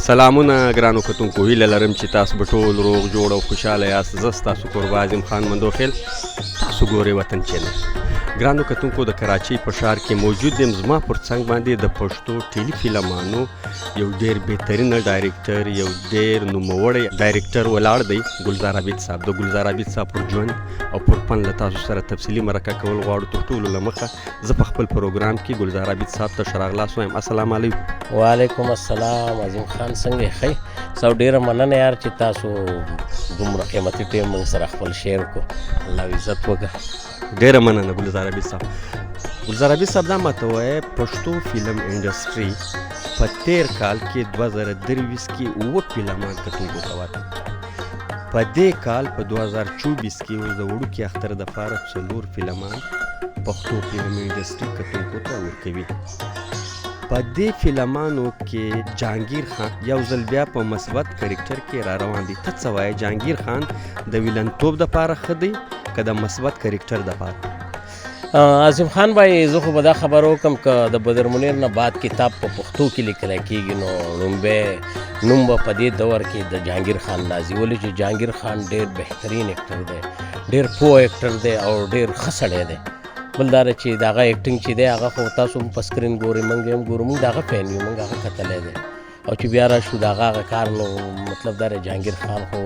سلامونه ګرانو کتونکو، هیله لرم چې تاسو به ټول روغ جوړ او خوشحاله یاست. زه ستاسو کوربه اعظم خان مندوخیل، تاسو ګورئ وطن چینل. ګرانو کتونکو، د کراچۍ په ښار کې موجود یم. زما پر څنګ باندې د پښتو ټیلی فلمانو یو ډېر بهترینه ډایرکټر، یو ډېر نوموړی ډایرکټر ولاړ دی، ګلزار عابد صاحب. د ګلزار عابد صاحب پر ژوند او پر فن له تاسو سره تفصیلي مرکه کول غواړو. تر ټولو له مخه زه په خپل پروګرام کې ګلزار عابد صاحب ته ښه راغلاست وایم. السلام علیکم. وعلیکم السلام. عظیم خان څنګه ښه؟ سو ډېره مننه یار چې تاسو دومره قیمتي ټیم موږ سره خپل شیر کو. الله عزت وکړه. ډېره مننه ګلزار عابد صاحب. ګلزار عابد صاحب دا ماته وایه، پښتو فلم انډسټري په تیر کال کې 2023 کې 9 فلمان کتونکو ته ورکړل. په دې کال په 2024 کې اوس د وړوکي اختر دپاره 4 فلمان پښتو فلم انډسټري کتونکو ته ورکوي. په دې فلمانو کې جهانګیر خان یو ځل بیا په مثبت کرکټر کې را روان دی. ته څه وایې، جهانګیر خان د ویلنتوب دپاره ښه دی که د مثبت کرکټر دپاره؟ عظیم خان بھائی، زه خو به دا خبر وکړم که د بدر منیر نه بعد کتاب په پښتو کې لیکلی کېږي نو لومبی نوم به په دې دور کې د جهانګیر خان راځي، ولې چې جهانګیر خان ډېر بهترین اکټر دی، ډېر پوه اکټر دی او ډېر ښه سړی دی. بل دا چې د هغه اکټینګ چې دی هغه خو تاسو هم په سکرین ګورئ، موږ هم ګورو، موږ د هغه فین یو، موږ هغه کتلی دی. او چې بیا راشو د هغه کار نو مطلب دا جهانګیر خان خو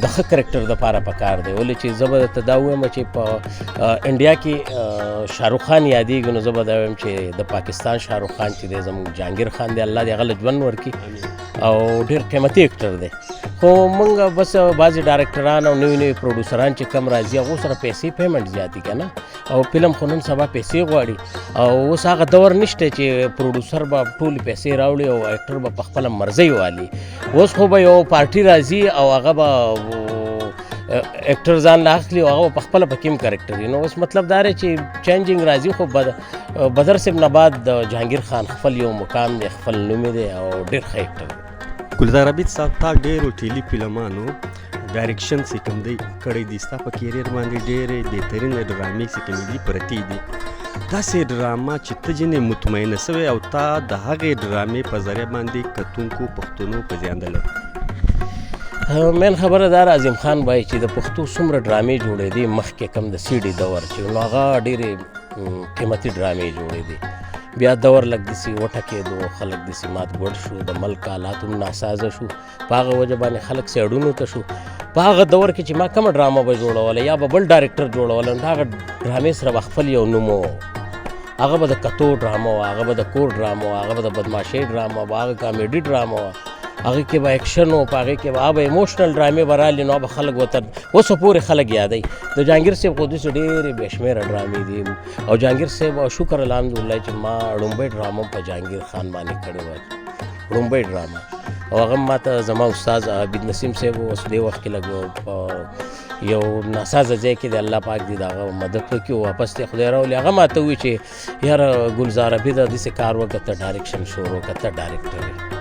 د ښه کرکټر دپاره پکار دی، ولې چې زه به درته دا ووایم چې په انډیا کې شاهرخ خان یادېږي نو زه به دا وایم چې د پاکستان شاهرخ خان چې دی زموږ جهانګیر خان دی، الله دې هغه له ژوند ورکړي او ډېر قیمتي اکټر دی. خو موږ بس بعضې ډایرکټران او نوي نوي پروډوسران چې کم راځي هغو سره پیسې پیمنټ زیاتي که نه، او فلم خو نن سبا پیسې غواړي او اوس هغه دور نشته چې پروډوسر به ټولې پیسې راوړي او اکټر به په خپله مرضۍ والي. اوس خو به یو پارټي راځي او هغه به اکټر ځان له اخلي او هغه په خپله پکې هم کرکټر وي. نو اوس مطلب دا دی چې چینجینګ راځي، خو بدر صاحب نه بعد د جهانګیر خان خپل یو مقام دی، خپل نوم دی او ډېر ښه اکټر دی. ګلزار عابد صاحب، تا ډېرو ټیلی فلمانو ډایرکشن چې کوم دی کړی دی، ستا په کیریر باندې ډېرې بهترینه ډرامې چې کومې دي پرتې دي. داسې ډراما چې ته ځینې مطمئنه سوې او تا د هغې ډرامې په ذریعه باندې کتونکو پښتنو پېژندلی؟ مین خبره دا ده عظیم خان بھائی چې د پښتو څومره ډرامې جوړېدې مخکې کم د سیډي دور چې نو هغه ډېرې قیمتي ډرامې جوړېدې. بیا دور لږ داسې وټکېدو، خلک داسې مات ګوډ شو، د ملک حالات هم ناسازه شو، په هغه وجه باندې خلک سیډونو ته شو. په هغه دور کې چې ما کومه ډرامه به جوړوله یا به بل ډایرکټر جوړوله نو هغه ډرامې سره به خپل یو نوم و، هغه به د کتو ډرامه وه، هغه به د کور ډرامه وه، هغه به د بدماشۍ ډرامه وه، هغه کامیډي ډرامه وه، هغې کې به اکشن و، په هغې کې به هغه ایموشنل ډرامې به رالې نو به خلک ورته اوسه پورې خلک یادوي. د جهانګیر صاحب خو داسې ډېرې بې شمېره ډرامې دي او جهانګیر صاحب شکر الحمدلله چې ما لومبۍ ډرامه په جهانګیر خان باندې کړې وه، لومبۍ ډرامه، او هغه ما ته زما استاد عابد نسیم صاحب اوس دې وخت کې لږ په یو ناسازه ځای کې دی، الله پاک دې د هغه مدد وکړي او واپس دې خدای راولي. هغه ما ته ووایي چې یاره ګلزار عابده داسې کار وکړه، ته ډایرکشن شروع کړه، ته ډایرکټر یې.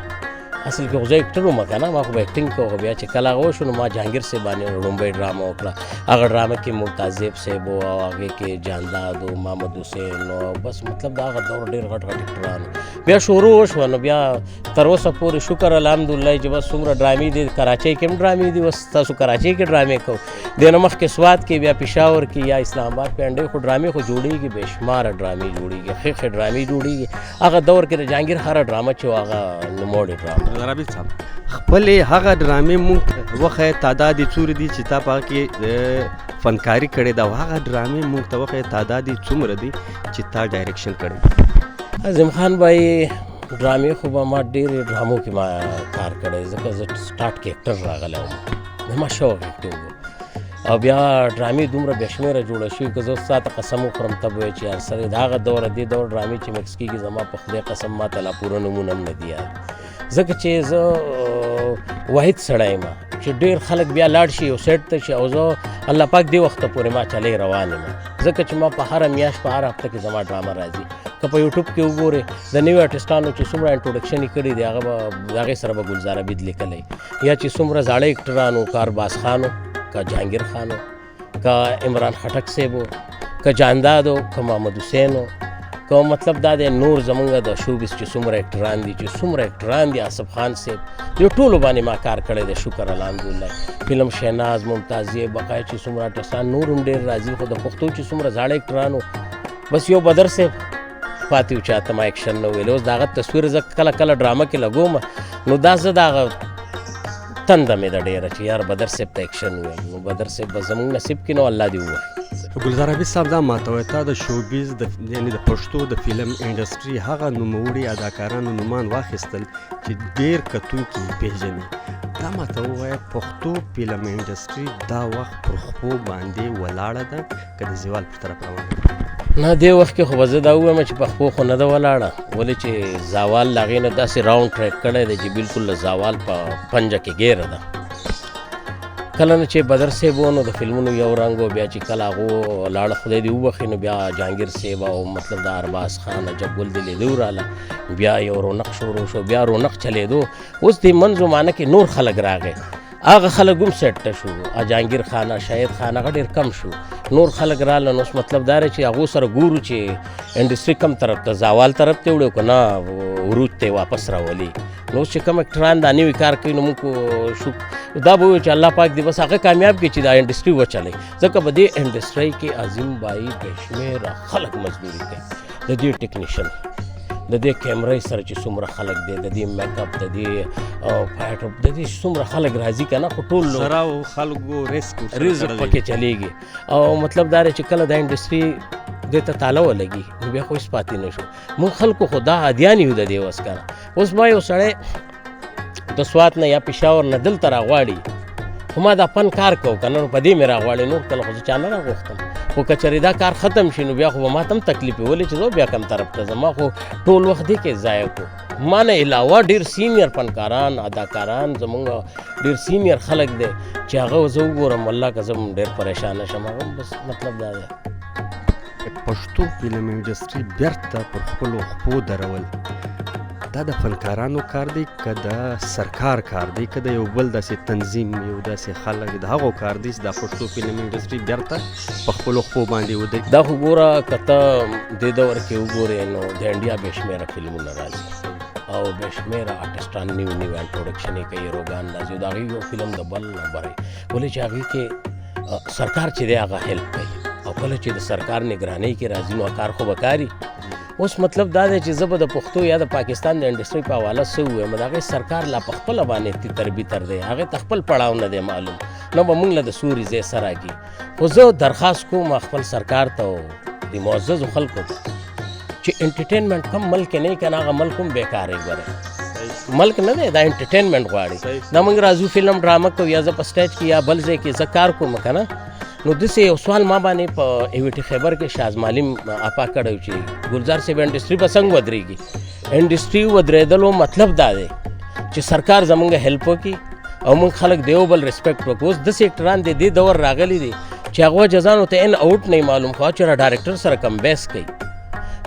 اصل کې خو زه اکټر وم که نه، ما خو به اکټینګ کوم. بیا چې کله هغه وشو نو ما جهانګیر صاحب باندې لومبۍ ډرامه وکړه. هغه ډرامه کې ممتازیب صاحب و او هغې کې جانداد و، محمد حسین و، بس مطلب د هغه دور ډېر غټ غټ اکټران بیا شروع وشوه. نو بیا تر اوسه پورې شکر الحمدلله چې بس څومره ډرامې دي، کراچۍ کې هم ډرامې دي، بس تاسو کراچۍ کې ډرامې کوو، دې نه مخکې سوات کې بیا پېښور کې یا اسلام آباد کې انډۍ خو ډرامې خو جوړېږي، بې شماره ډرامې جوړېږي، ښې ښې ډرامې جوړېږي. هغه دور کې د جهانګیر هره ډرامه چې وه هغه نوموړې ډرامه. ګلزار عابد صاحب، خپلې هغه ډرامې مونږ وښیه، تعداد یې څومره دي چې تا په هغه کې فنکاري کړې ده، او هغه ډرامې مونږ ته وښیه تعداد یې څومره دي چې تا ډایرکشن کړی؟ عظیم خان بھائی، ډرامې خو به ما ډېرې ډرامو کې ما کار کړی، ځکه زه سټارټ کې اکټر راغلی وم، زما شوق اکټینګ و. او بیا ډرامې دومره بې شمېره جوړه شوي که زه اوس تا ته قسم وخورم ته به وایې چې یار سړی د هغه دوره دې دور ډرامې چې مکس کېږي زما په خدای قسم ما ته لا پوره نومونه هم نه دي یاد، ځکه چې زه واحد سړی یم چې ډېر خلک بیا لاړ شي یو سیټ ته شي او زه الله پاک دې وخته پورې ما چلی روان یم، ځکه چې ما په هره میاشت په هر هفته کې زما ډرامه راځي. که په یوټیوب کې وګورې د نوي آرټسټانو چې څومره انټروډکشن یې کړي دی هغه به د هغې سره به ګلزار عابد لیکلی، یا چې څومره زاړه اکټرانو که ارباز خان و، که جهانګیر خان و، که عمران خټک صاحب و، که جانداد و، که محمد حسین و، که مطلب دا دی نور زمونږ د شوبیز چې څومره اکټران دي چې څومره اکټران دي آصف خان صاحب دې ټولو باندې ما کار کړی دی شکر الحمدلله فلم شهناز ممتازیه بقای چې څومره آرټسټان نور هم ډېر راځي خو د پښتو چې څومره زاړه اکټران وو بس یو بدر صاحب پاتې و چې هته ما اکشن نه ویلی اوس د هغه تصویر زه کله کله ډرامه کې لګوم نو دا زه د هغه تنده مې ده ډېره چې یار بدر صاحب ته اکشن ووایم نو بدر صاحب به زموږ نصیب کې نو الله دې ووهي ګلزار حبیب صاحب دا ماته وایي تا د شوبیز یعنې د پښتو د فلم انډسټري هغه نوموړي اداکارانو نومان واخیستل چې ډېر کتونکي یې پېژني دا ماته ووایه پښتو فلم انډسټري دا وخت پر خپو باندې ولاړه ده که د زوال پر طرف روانه نه دې وخت کې خو به زه دا ووایم چې په خپو خو نه ده ولاړه ولې چې زوال له هغې نه داسې راونډ ټریک کړی دی چې بلکل له زوال په پنجه کې ګیره ده کله نه چې بدر صاحب و نو د فلمونو یو رنګ و بیا چې کله هغو لاړه خدای دې وبخي نو بیا جهانګیر صاحب او مطلب د ارباز خان عجب ګل دې لیدو راله بیا یو رونق شروع شو بیا رونق چلیدو اوس دې منځ زمانه کې نور خلک راغی هغه خلک هم سیټ شو جهانګیر خان شاهد خان هغه ډېر کم شو نور خلک راله نو اوس مطلب دا دی چې هغو سره ګورو چې انډسټري کم طرف ته زوال طرف ته وړو که نه عروج ته واپس راولي نو اوس چې کم اکټران دا نوي کار کوي نو موږ شو دا به وایو چې الله پاک دې بس هغه کامیاب کړي چې دا انډسټري وچلوي ځکه په دې انډسټرۍ کې عظیم بھائی بې شمېره خلک مزدوري کوي د دې ټیکنیشن د دې کیمرې سره چې څومره خلک دی د دې میک اپ د دې فایټ د دې څومره خلک راځي که نه خو ټول سره او خلکو رزق پکې چلیږي او مطلب دا دی چې کله دا انډسټري دې ته تاله ولګي نو بیا خو هېڅ پاتې نه شو موږ خلکو خو دا عادیان یو د دې وس کنه اوس ما یو سړی د سوات نه یا پېښور نه دلته راغواړي خو ما دا فن کار کوو که نه نو په دې مې راغواړي نور کله خو زه چا نه راغوښتم خو که چېرې دا کار ختم شي نو بیا خو به ما ته هم تکلیف وي ولې چې زه بیا کم طرف ته ځم ما خو ټول وخت دې کې ضایع کړو ما نه علاوه ډېر سینیر فنکاران اداکاران زمونږ ډېر سینیر خلک دی چې هغه زه وګورم والله که زه هم ډېر پریشانه شم هغه بس مطلب دا دی پښتو فلم انډسټري بیرته پر خپلو خپو درول دا د فنکارانو کار دی که د سرکار کار دی که د یو بل داسې تنظیم یو داسې خلک د هغو کار دی چې دا پښتو فلم انډسټري بیرته په خپلو خپو باندې ودرېږي دا خو ګوره که ته دې دور کې وګورې نو د انډیا بې شمېره فلمونه راځي او بې شمېره آرټسټان نوي نوي انټروډکشن یې کوي روګان راځي او د هغې یو فلم د بل نه بری ولې چې هغې کې سرکار چې دی هغه هیلپ کوي او کله چې د سرکار نگرانۍ کې راځي نو کار خو به کاري اوس مطلب دا دی چې زه به د پښتو یا د پاکستان د انډسټرۍ په حواله څه ووایم د هغې سرکار لا په خپله باندې تربیتر دی هغې ته خپل پړاو نه دی معلوم نه به موږ له د سوري ځای سره راکړي خو زه درخواست کوم خپل سرکار ته او د معززو خلکو ته چې انټرټینمنټ کم ملک نه وي که نه هغه ملک هم بېکاره یې ګورئ ملک نه دی دا انټرټینمنټ غواړي دا موږ راځو فلم ډرامه کوو یا زه په سټیج کې یا بل ځای کې زه کار کوم که نه نو داسې یو سوال ما باندې په ایویټي خیبر کې شازمالیم اپا کړی چې ګلزار صاحب انډسټري به څنګه ودرېږي انډسټري ودرېدلو مطلب دا دی چې سرکار زمونږ هیلپ وکړي او موږ خلک د یو بل ریسپیکټ وکړو اوس داسې اکټران دی دې دور راغلی دی چې هغه جزانو ته ان اوټ نه معلوم خو چې ډایرکټر سره کم بیس کوي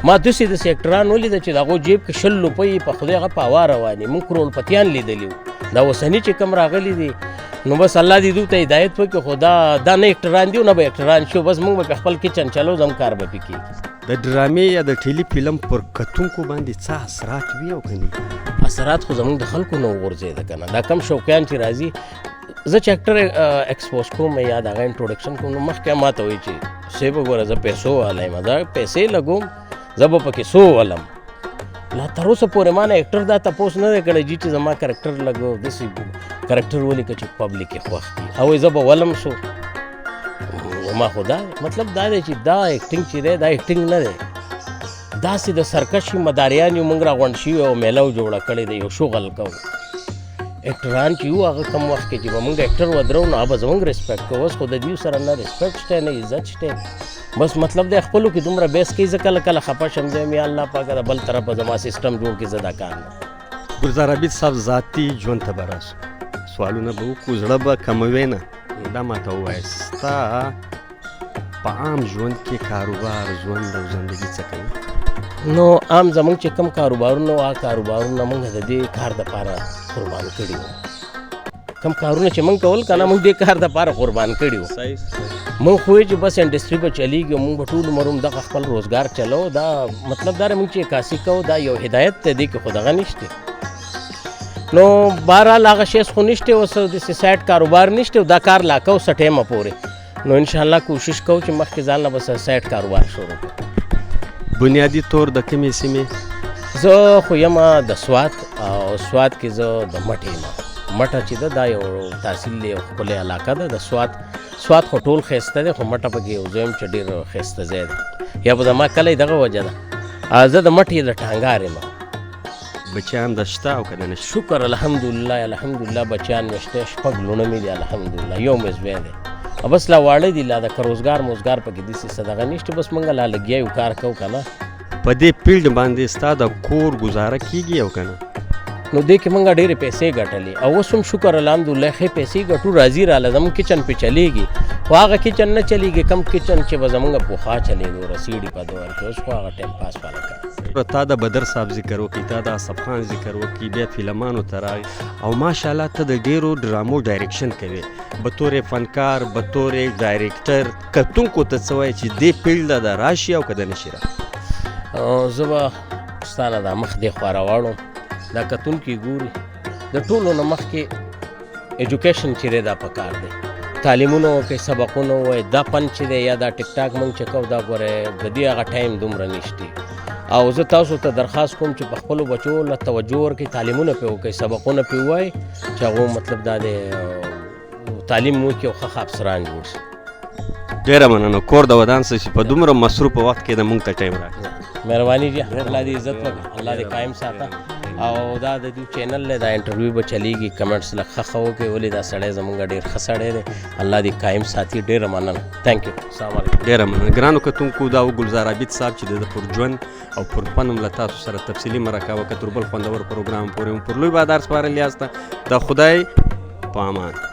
ما داسې اکټران ولیده چې د هغو جیب کې 100 روپۍ په خدای هغه په هوا روانې موږ کروړپتیان لیدلي وو دا اوسني چې کم راغلي دي نو بس الله دې دوی ته هدایت وکړي خو دا نه اکټران دي نه به اکټران شو بس موږ به خپل کچن چلو زم کار به پکې د ډرامې یا د ټیلی فلم پر کتونکو باندې څه اثرات وي او که نه اثرات خو زموږ د خلکو نه وغورځېده که نه دا کم شوقیان چې راځي زه چې اکټر ایکسپوز کوم یا د هغه انټروډکشن کوم نو مخکې ما ته وایي چې صاحب وګوره زه پیسو والی یم زه پیسې لګوم زه به پکې سو ولم لا تر اوسه پورې ما نه اکټر دا تپوس نه دی کړی چې زما کرکټر لګو داسې کرکټر ولیکه چې پبلک یې خوښ کړي او زه به ولم سو ما خو دا مطلب دا دی چې دا ایکټینګ چې دی دا ایکټینګ نه دی داسې د سرکش مداریان یو موږ راغونډ شوي او میله جوړه کړې دی یو شغل کوو اکټران چې یو هغه کم وخت کې چې به موږ اکټر ودرو نو هغه به زموږ ریسپیکټ کوو اوس خو د دوی سره نه ریسپیکټ شته نه عزت شته بس مطلب دی خپلو کې دومره بیس کوي زه کله کله خفه شم زم یا الله پاکه د بل طرف به زما سیسټم جوړ کړي زه دا کار نه ګلزار حبیب صاحب ذاتي ژوند ته به راسو سوالونه به وکړو زړه به کموې نه دا ماته ووایه ستا په عام ژوند کې کاروبار ژوند او زندګي څه کوي نو عام زمونږ چې کوم کاروبارونه هغه کاروبارونه موږ د دې کار دپاره قربان کړي وو کوم کارونه چې موږ کول که نه موږ دې کار دپاره قربان کړي وو مونږ خو چې بس انډسټري به چلیږي مونږ به ټول عمر هم دغه خپل روزګار چلو دا مطلب دا مونږ چې عکاسي کوو دا یو هدایت دی دې کې خو دغه نشته نو بهرحال هغه شی خو نشته اوس داسې سایډ کاروبار نشته دا کار لا کوو څه ټایمه پورې نو انشاءالله کوشش کوو چې مخکې ځان نه بس سایډ کاروبار شروع کړو بنیادي طور د کومې سیمې؟ زه خو یم د سوات او سوات کې زه د مټې یم مټه چې ده دا یو تحصیل دی یو ښکلې علاقه ده د سوات خو ټول ښایسته دی خو مټه پکې یو ځای یم چې ډېر ښایسته ځای دی یا به زما کلی دغه وجه ده زه د مټې د ټانګار یم بچیان د شته او که د نشته؟ شکر الحمدلله بچیان مې شته 6 لوڼه مې دي الحمدلله یو مې زوی دی او بس لا واړه دي لا د که روزګار پکې داسې څه دغه نشته بس موږ لا لګیا یو کار کوو که نه په دې فیلډ باندې ستا د کور ګزاره کیږي او که نه؟ نو دې کې موږ ډېرې پیسې ګټلې او اوس هم شکر الحمدلله ښې پیسې ګټو راځي راله زموږ کچن پې چلیږي خو هغه کچن نه چلیږي کم کچن چې به زموږ پخوا چلیږي رسیډي په دور کې اوس خو هغه ټایم پاس والا کار تا د بدر صاحب ذکر وکړي تا د اصف خان ذکر وکړي بیا فلمانو ته راغی او ماشاءالله ته د ډېرو ډرامو ډایرکشن کوې بطور فنکار بطور ډایرکټر کتونکو ته څه وایي چې دې فیلډ د راشي او که د نشي زه به ستا نه دا مخ دې خوا راواړم دا کتونکي ګوري د ټولو نه مخکې ایجوکیشن چې دی دا پکار دی تعلیمونه وکړئ سبقونه ووایي دا فن چې دی یا دا ټیک ټاک مونږ چې کوو دا ګورئ د دې هغه ټایم دومره نشته او زه تاسو ته درخواست کوم چې په خپلو بچو له توجه ورکړئ تعلیمونه پرې وکړئ سبقونه پرې ووایي چې هغو مطلب دا دی تعلیم وکړي او ښه افسران جوړ شي ډېره مننه کور د ودان څه چې په دومره مصروفه وخت کې د مونږ ته ټایم راکړه مهرباني جی الله دې عزت وکړي الله دې قایم ساته او دا د دې چینل له دا انټرویو به چلیږي کمنټس له ښه وکړئ ولې دا سړی زموږ ډېر ښه سړی دی الله دې قایم ساتي ډېره مننه تھینک یو السلام علیکم ډېره مننه ګرانو کتونکو دا و ګلزار عابد صاحب چې د پر ژوند او پر فن هم له تاسو سره تفصیلي مرکه وکړه تر بل خوندور پروګرام پورې هم پر لوی بادار سپارل یاست د خدای په امان